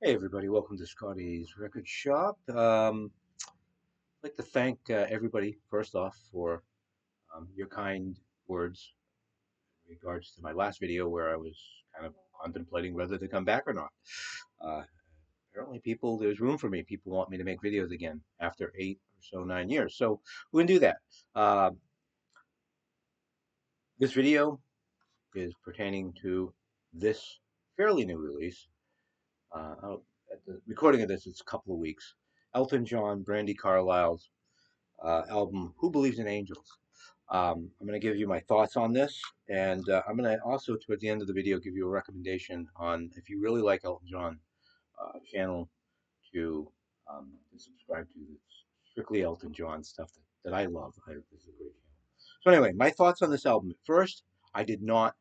Hey everybody, welcome to Scotty's Record Shop. I'd like to thank everybody first off for your kind words in regards to my last video where I was kind of contemplating whether to come back or not. Uh, Apparently, there's room for me. People want me to make videos again after 8 or so, 9 years. So we're gonna do that. Uh, this video is pertaining to this fairly new release. At the recording of this, it's a couple of weeks. Elton John Brandi Carlile's album, Who Believes in Angels. I'm going to give you my thoughts on this, and I'm going to also, towards the end of the video, give you a recommendation on if you really like Elton John channel to subscribe to. It's strictly Elton John stuff that I love. This is a great channel. So anyway, my thoughts on this album. At first, I did not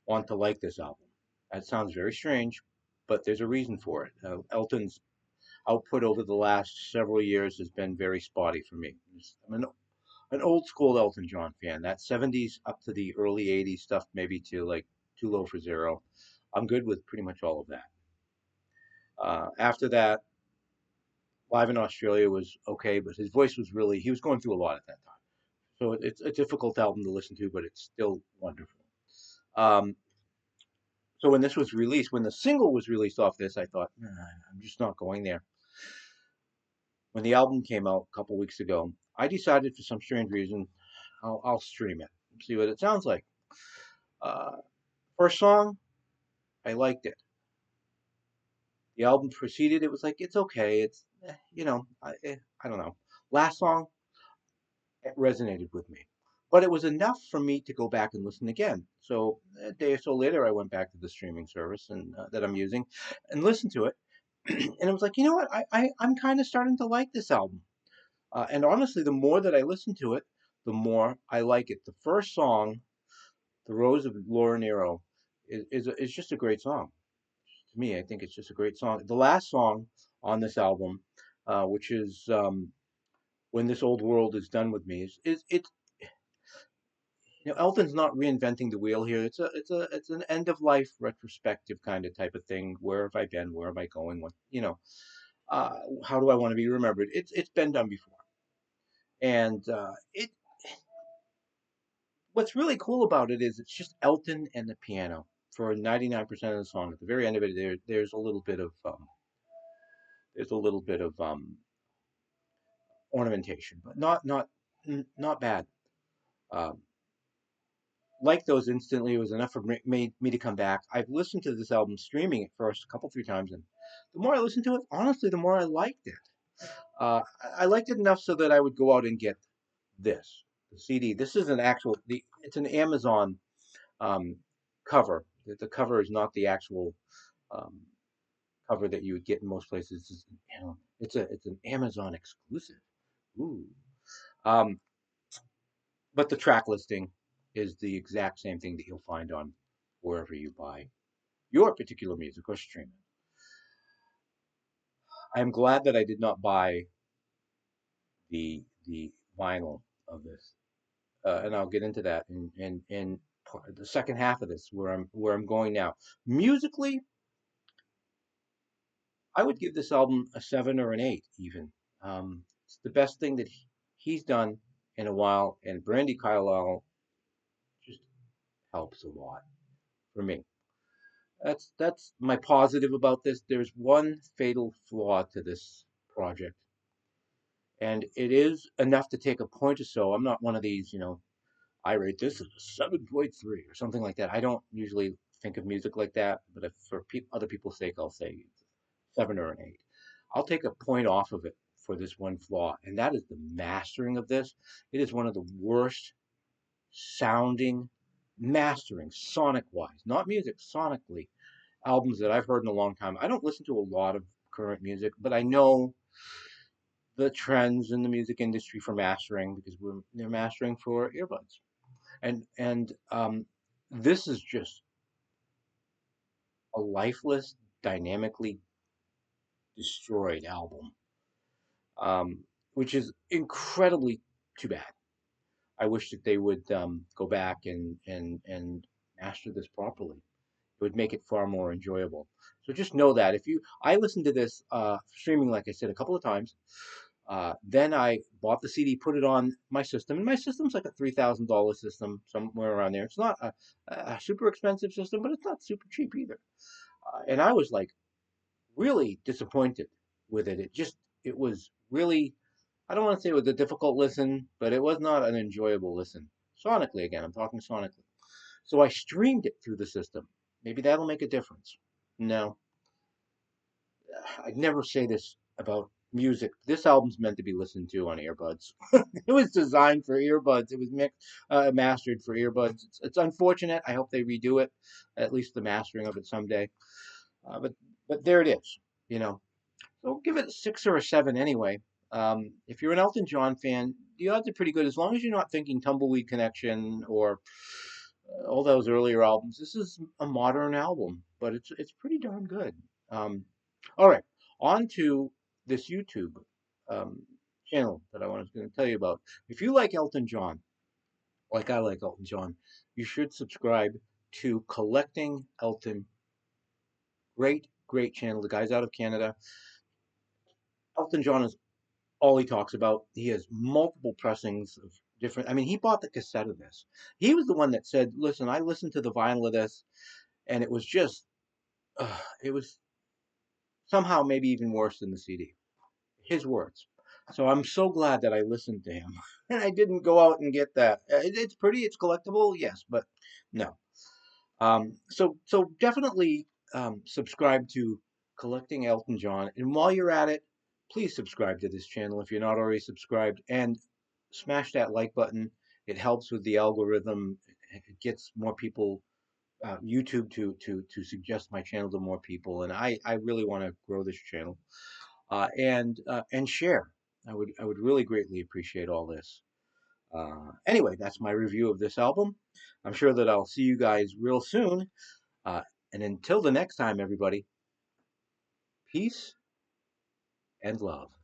want to like this album. That sounds very strange, but there's a reason for it. Elton's output over the last several years has been very spotty for me. I'm an old school Elton John fan. That 70s up to the early 80s stuff, maybe to like Too Low for Zero. I'm good with pretty much all of that. After that, Live in Australia was okay, but his voice was really, he was going through a lot at that time. So it's a difficult album to listen to, but it's still wonderful. Um, so when this was released, when the single was released off this, I thought, nah, I'm just not going there. When the album came out a couple weeks ago, I decided for some strange reason I'll stream it, see what it sounds like. Uh, First song, I liked it. The album proceeded, it was like it's okay. I don't know. Last song, it resonated with me, but it was enough for me to go back and listen again. So a day or so later, I went back to the streaming service and that I'm using, and listened to it, and it was like, you know what, I'm kind of starting to like this album. And honestly, the more that I listen to it, the more I like it. The first song, "The Rose of Laura Nero," is just a great song. To me, I think it's just a great song. The last song on this album, which is "When This Old World Is Done with Me," is it's Elton's not reinventing the wheel here. It's an end of life retrospective kind of type of thing. Where have I been? Where am I going? How do I want to be remembered? It's been done before, and it what's really cool about it is it's just Elton and the piano for 99% of the song. At the very end of it, there's a little bit of ornamentation, but not bad. Um, like those instantly, it was enough for made me to come back. I've listened to this album streaming it first a couple 3 times, and the more I listened to it, honestly, the more I liked it. I liked it enough so that I would go out and get the CD. This is it's an Amazon um, cover. The cover is not the actual um, cover that you would get in most places. It's an Amazon exclusive. Ooh. Um, but the track listing is the exact same thing that you'll find on wherever you buy your particular music or stream it. I am glad that I did not buy the vinyl of this, and I'll get into that in the second half of this, where I'm going now. Musically, I would give this album a 7 or an 8, even. It's the best thing that he's done in a while, and Brandi Carlile just helps a lot for me. That's my positive about this. There's one fatal flaw to this project, and it is enough to take a point or so. I'm not one of these, I rate this as a 7.3 or something like that. I don't usually think of music like that, but if for other people's sake, I'll say 7 or an 8. I'll take a point off of it for this one flaw, and that is the mastering of this. It is one of the worst sounding mastering, sonic wise, not music, sonically, albums that I've heard in a long time. I don't listen to a lot of current music, but I know the trends in the music industry for mastering because they're mastering for earbuds, and this is just a lifeless, dynamically destroyed album, um, which is incredibly too bad. I wish that they would go back and master this properly. It would make it far more enjoyable. So just know that if you, I listened to this streaming, like I said, a couple of times. Then I bought the CD, put it on my system, and my system's like a $3,000 system, somewhere around there. It's not a super expensive system, but it's not super cheap either. And I was like really disappointed with it. It was really, I don't want to say it was a difficult listen, but it was not an enjoyable listen. Sonically, again, I'm talking sonically. So I streamed it through the system. Maybe that'll make a difference. No, I'd never say this about music. This album's meant to be listened to on earbuds. It was designed for earbuds. It was mastered for earbuds. It's unfortunate. I hope they redo it, at least the mastering of it someday. Uh, but but there it is. You know, so give it a 6 or a 7 anyway. If you're an Elton John fan, the odds are pretty good as long as you're not thinking Tumbleweed Connection or all those earlier albums. This is a modern album, but it's pretty darn good. Um, all right, on to this YouTube um, channel that I was going to tell you about. If you like Elton John, like I like Elton John, you should subscribe to Collecting Elton. Great, great channel. The guy's out of Canada. Elton John is all he talks about. He has multiple pressings of different. I mean, he bought the cassette of this. He was the one that said, "Listen, I listened to the vinyl of this, and it was just, it was somehow maybe even worse than the CD." His words. So I'm so glad that I listened to him, and I didn't go out and get that. It's pretty, it's collectible, yes, but no. So definitely subscribe to Collecting Elton John, and while you're at it, please subscribe to this channel if you're not already subscribed, and smash that like button. It helps with the algorithm. It gets more people, YouTube to suggest my channel to more people, and I really want to grow this channel. And share. I would really greatly appreciate all this. Anyway, that's my review of this album. I'm sure that I'll see you guys real soon. Uh, and until the next time, everybody, peace and love.